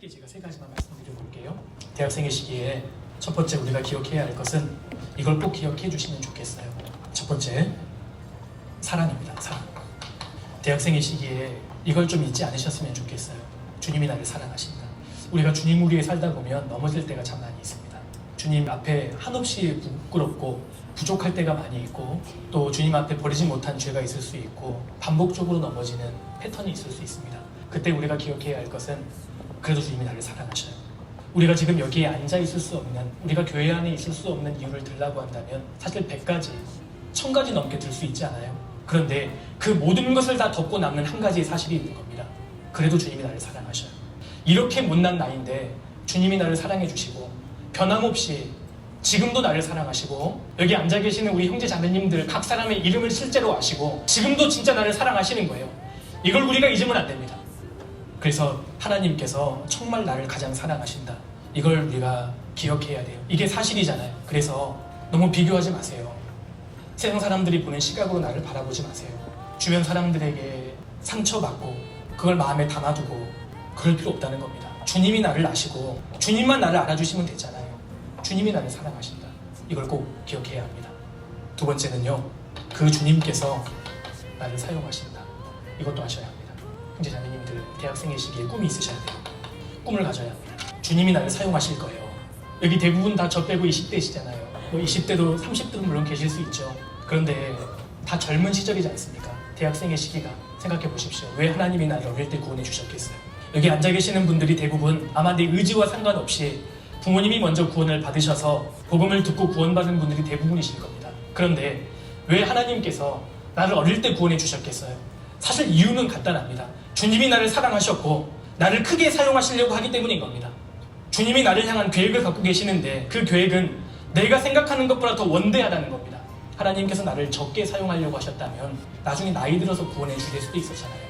짧게 제가 세 가지만 말씀드려 볼게요. 대학생의 시기에 첫 번째 우리가 기억해야 할 것은 이걸 꼭 기억해 주시면 좋겠어요. 첫 번째, 사랑입니다. 사랑. 대학생의 시기에 이걸 좀 잊지 않으셨으면 좋겠어요. 주님이 나를 사랑하신다. 우리가 주님 우리에 살다 보면 넘어질 때가 참 많이 있습니다. 주님 앞에 한없이 부끄럽고 부족할 때가 많이 있고, 또 주님 앞에 버리지 못한 죄가 있을 수 있고, 반복적으로 넘어지는 패턴이 있을 수 있습니다. 그때 우리가 기억해야 할 것은 그래도 주님이 나를 사랑하셔요. 우리가 지금 여기에 앉아 있을 수 없는, 우리가 교회 안에 있을 수 없는 이유를 들라고 한다면 사실 100가지, 1000가지 넘게 들 수 있지 않아요? 그런데 그 모든 것을 다 덮고 남는 한 가지의 사실이 있는 겁니다. 그래도 주님이 나를 사랑하셔요. 이렇게 못난 나인데 주님이 나를 사랑해 주시고, 변함없이 지금도 나를 사랑하시고, 여기 앉아 계시는 우리 형제 자매님들 각 사람의 이름을 실제로 아시고 지금도 진짜 나를 사랑하시는 거예요. 이걸 우리가 잊으면 안 됩니다. 그래서 하나님께서 정말 나를 가장 사랑하신다. 이걸 우리가 기억해야 돼요. 이게 사실이잖아요. 그래서 너무 비교하지 마세요. 세상 사람들이 보는 시각으로 나를 바라보지 마세요. 주변 사람들에게 상처받고 그걸 마음에 담아두고 그럴 필요 없다는 겁니다. 주님이 나를 아시고 주님만 나를 알아주시면 되잖아요. 주님이 나를 사랑하신다. 이걸 꼭 기억해야 합니다. 두 번째는요, 그 주님께서 나를 사용하신다. 이것도 아셔야 합니다. 형제 자매님들, 대학생의 시기에 꿈이 있으셔야 돼요. 꿈을 가져야 합니다. 주님이 나를 사용하실 거예요. 여기 대부분 다 저 빼고 20대시잖아요. 뭐 20대도 30대도 물론 계실 수 있죠. 그런데 다 젊은 시절이지 않습니까? 대학생의 시기가. 생각해 보십시오. 왜 하나님이 나를 어릴 때 구원해 주셨겠어요? 여기 앉아 계시는 분들이 대부분 아마 내 의지와 상관없이 부모님이 먼저 구원을 받으셔서 복음을 듣고 구원받은 분들이 대부분이실 겁니다. 그런데 왜 하나님께서 나를 어릴 때 구원해 주셨겠어요? 사실 이유는 간단합니다. 주님이 나를 사랑하셨고 나를 크게 사용하시려고 하기 때문인 겁니다. 주님이 나를 향한 계획을 갖고 계시는데 그 계획은 내가 생각하는 것보다 더 원대하다는 겁니다. 하나님께서 나를 적게 사용하려고 하셨다면 나중에 나이 들어서 구원해 주실 수도 있었잖아요.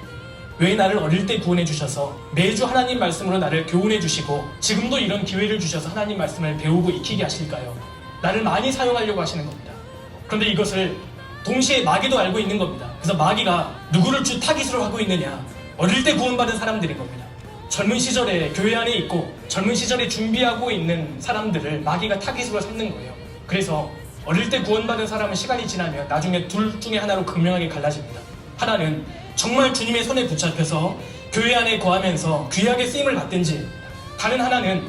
왜 나를 어릴 때 구원해 주셔서 매주 하나님 말씀으로 나를 교훈해 주시고 지금도 이런 기회를 주셔서 하나님 말씀을 배우고 익히게 하실까요? 나를 많이 사용하려고 하시는 겁니다. 그런데 이것을 동시에 마귀도 알고 있는 겁니다. 그래서 마귀가 누구를 주 타깃으로 하고 있느냐? 어릴 때 구원받은 사람들인 겁니다. 젊은 시절에 교회 안에 있고 젊은 시절에 준비하고 있는 사람들을 마귀가 타깃으로 삼는 거예요. 그래서 어릴 때 구원받은 사람은 시간이 지나면 나중에 둘 중에 하나로 극명하게 갈라집니다. 하나는 정말 주님의 손에 붙잡혀서 교회 안에 거하면서 귀하게 쓰임을 받든지, 다른 하나는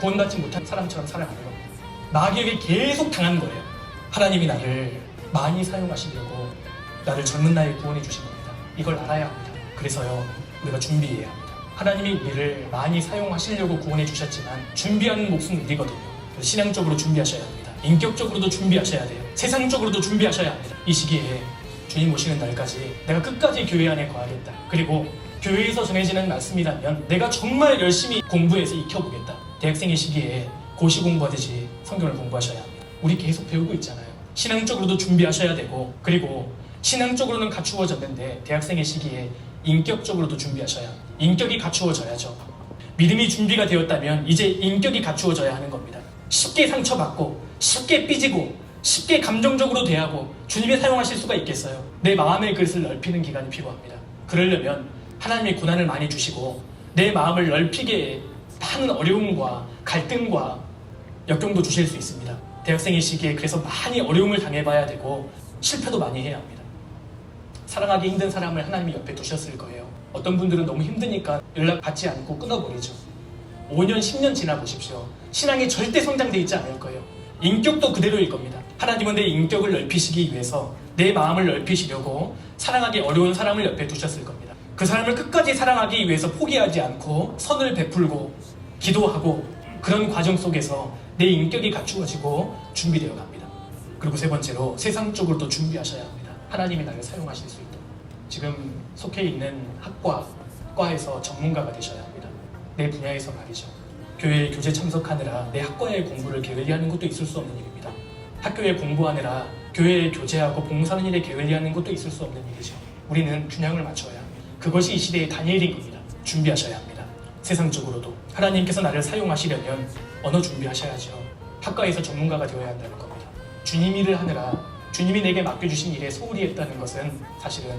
구원받지 못한 사람처럼 살아가는 겁니다. 마귀에게 계속 당한 거예요. 하나님이 나를 많이 사용하시려고 나를 젊은 나이에 구원해 주신 겁니다. 이걸 알아야 합니다. 그래서요, 우리가 준비해야 합니다. 하나님이 우리를 많이 사용하시려고 구원해 주셨지만 준비하는 몫은 우리거든요. 그래서 신앙적으로 준비하셔야 합니다. 인격적으로도 준비하셔야 돼요. 세상적으로도 준비하셔야 합니다. 이 시기에 주님 오시는 날까지 내가 끝까지 교회 안에 거하겠다. 그리고 교회에서 전해지는 말씀이라면 내가 정말 열심히 공부해서 익혀보겠다. 대학생의 시기에 고시 공부하듯이 성경을 공부하셔야 합니다. 우리 계속 배우고 있잖아요. 신앙적으로도 준비하셔야 되고, 그리고 신앙적으로는 갖추어졌는데 대학생의 시기에 인격적으로도 준비하셔야 합니다. 인격이 갖추어져야죠. 믿음이 준비가 되었다면 이제 인격이 갖추어져야 하는 겁니다. 쉽게 상처받고 쉽게 삐지고 쉽게 감정적으로 대하고 주님이 사용하실 수가 있겠어요? 내 마음의 그릇을 넓히는 기간이 필요합니다. 그러려면 하나님의 고난을 많이 주시고 내 마음을 넓히게 많은 어려움과 갈등과 역경도 주실 수 있습니다. 대학생의 시기에 그래서 많이 어려움을 당해봐야 되고 실패도 많이 해야 합니다. 사랑하기 힘든 사람을 하나님이 옆에 두셨을 거예요. 어떤 분들은 너무 힘드니까 연락 받지 않고 끊어버리죠. 5년, 10년 지나보십시오. 신앙이 절대 성장돼 있지 않을 거예요. 인격도 그대로일 겁니다. 하나님은 내 인격을 넓히시기 위해서 내 마음을 넓히시려고 사랑하기 어려운 사람을 옆에 두셨을 겁니다. 그 사람을 끝까지 사랑하기 위해서 포기하지 않고 선을 베풀고 기도하고 그런 과정 속에서 내 인격이 갖추어지고 준비되어 갑니다. 그리고 세 번째로 세상적으로도 준비하셔야 합니다. 하나님이 나를 사용하실 수 있도록. 지금 속해 있는 과에서 전문가가 되셔야 합니다. 내 분야에서 말이죠. 교회에 교제 참석하느라 내 학과의 공부를 게을리하는 것도 있을 수 없는 일입니다. 학교에 공부하느라 교회에 교제하고 봉사하는 일에 게을리하는 것도 있을 수 없는 일이죠. 우리는 균형을 맞춰야 합니다. 그것이 이 시대의 다니엘인 겁니다. 준비하셔야 합니다. 세상적으로도 하나님께서 나를 사용하시려면 언어 준비하셔야죠. 학과에서 전문가가 되어야 한다는 겁니다. 주님 일을 하느라 주님이 내게 맡겨주신 일에 소홀히 했다는 것은 사실은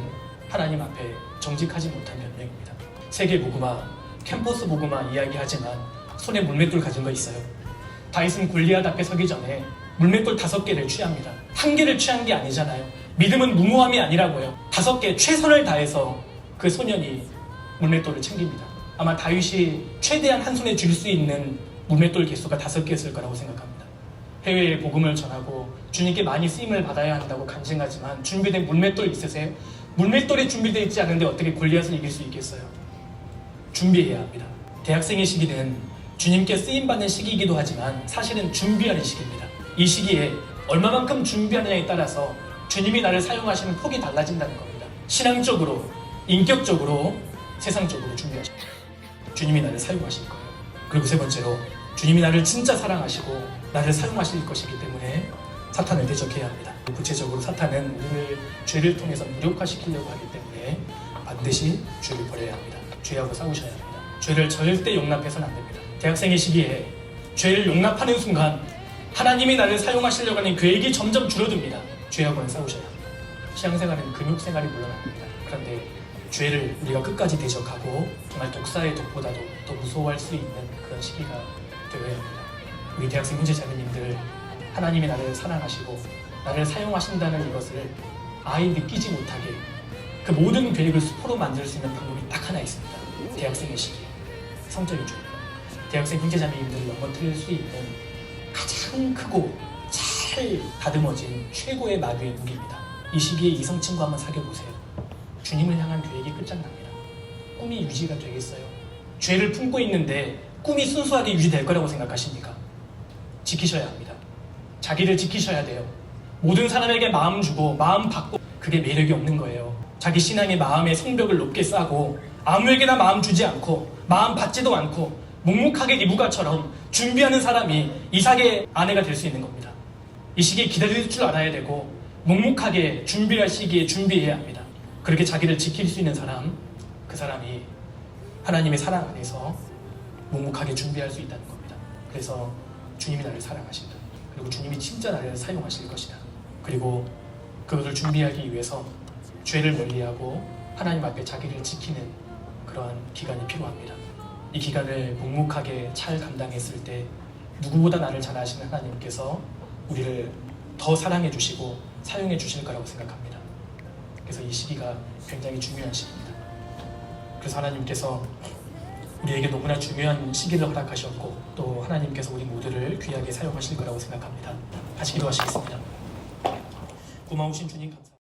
하나님 앞에 정직하지 못한 변명입니다. 세계 복음화 캠퍼스 복음화 이야기하지만 손에 물맷돌 가진 거 있어요. 다윗은 골리앗 앞에 서기 전에 물맷돌 5개를 취합니다. 1개를 취한 게 아니잖아요. 믿음은 무모함이 아니라고요. 5개 최선을 다해서 그 소년이 물맷돌을 챙깁니다. 아마 다윗이 최대한 한 손에 쥘 수 있는 물맷돌 개수가 5개였을 거라고 생각합니다. 해외에 복음을 전하고 주님께 많이 쓰임을 받아야 한다고 간증하지만 준비된 물맷돌 있으세요? 물맷돌이 준비되어 있지 않은데 어떻게 골리앗을 이길 수 있겠어요? 준비해야 합니다. 대학생의 시기는 주님께 쓰임받는 시기이기도 하지만 사실은 준비하는 시기입니다. 이 시기에 얼마만큼 준비하느냐에 따라서 주님이 나를 사용하시는 폭이 달라진다는 겁니다. 신앙적으로, 인격적으로, 세상적으로 준비하십니다. 주님이 나를 사용하실 거예요. 그리고 세 번째로 주님이 나를 진짜 사랑하시고 나를 사용하실 것이기 때문에 사탄을 대적해야 합니다. 구체적으로 사탄은 우리를 죄를 통해서 무력화시키려고 하기 때문에 반드시 죄를 버려야 합니다. 죄하고 싸우셔야 합니다. 죄를 절대 용납해서는 안 됩니다. 대학생의 시기에 죄를 용납하는 순간 하나님이 나를 사용하시려고 하는 계획이 점점 줄어듭니다. 죄하고는 싸우셔야 합니다. 신앙생활은 금욕생활이 물러납니다. 그런데 죄를 우리가 끝까지 대적하고 정말 독사의 독보다도 더 무서워할 수 있는 그런 시기가 되어야 합니다. 우리 대학생 형제 자매님들, 하나님이 나를 사랑하시고 나를 사용하신다는 이것을 아예 느끼지 못하게 그 모든 계획을 수포로 만들 수 있는 방법이 딱 하나 있습니다. 대학생의 시기, 성적인 죄. 대학생 형제 자매님들을 넘어뜨릴 수 있는 가장 크고 잘 다듬어진 최고의 마귀의 무기입니다. 이 시기에 이성 친구 한번 사귀어보세요. 주님을 향한 계획이 끝장납니다. 꿈이 유지가 되겠어요? 죄를 품고 있는데 꿈이 순수하게 유지될 거라고 생각하십니까? 지키셔야 합니다. 자기를 지키셔야 돼요. 모든 사람에게 마음 주고 마음 받고 그게 매력이 없는 거예요. 자기 신앙의 마음의 성벽을 높게 쌓고 아무에게나 마음 주지 않고 마음 받지도 않고 묵묵하게 이부가처럼 준비하는 사람이 이삭의 아내가 될 수 있는 겁니다. 이 시기에 기다릴 줄 알아야 되고 묵묵하게 준비할 시기에 준비해야 합니다. 그렇게 자기를 지킬 수 있는 사람, 그 사람이 하나님의 사랑 안에서 묵묵하게 준비할 수 있다는 겁니다. 그래서 주님이 나를 사랑하신다. 그리고 주님이 진짜 나를 사용하실 것이다. 그리고 그것을 준비하기 위해서 죄를 멀리하고 하나님 앞에 자기를 지키는 그러한 기간이 필요합니다. 이 기간을 묵묵하게 잘 감당했을 때 누구보다 나를 잘 아시는 하나님께서 우리를 더 사랑해 주시고 사용해 주실 거라고 생각합니다. 그래서 이 시기가 굉장히 중요한 시기입니다. 그래서 하나님께서 우리에게 너무나 중요한 시기를 허락하셨고 또 하나님께서 우리 모두를 귀하게 사용하실 거라고 생각합니다. 같이 기도하시겠습니다. 고마우신 주님 감사합니다.